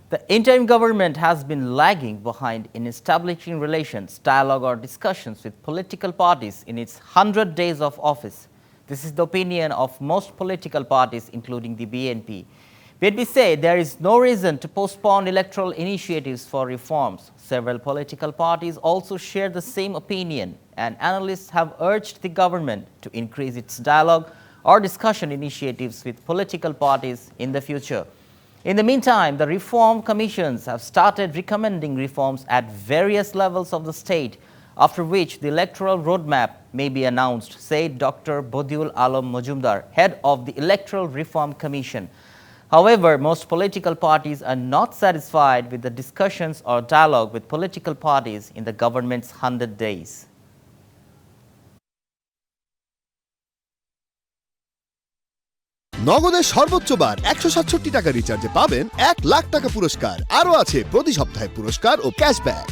The interim government has been lagging behind in establishing relations, dialogue or discussions with political parties in its 100 days of office. This is the opinion of most political parties, including the BNP. BNP say there is no reason to postpone electoral initiatives for reforms. Several political parties also share the same opinion, and analysts have urged the government to increase its dialogue or discussion initiatives with political parties in the future. In the meantime, the reform commissions have started recommending reforms at various levels of the state, after which the electoral roadmap may be announced, said Dr. Bodiul Alam Majumdar, head of the Electoral Reform Commission. However, most political parties are not satisfied with the discussions or dialogue with political parties in the government's 100 days. নগদের সর্বোচ্চ বার 167 টাকা রিচার্জে পাবেন 1 লাখ টাকা পুরস্কার। আরও আছে প্রতি সপ্তাহে পুরস্কার ও ক্যাশব্যাক।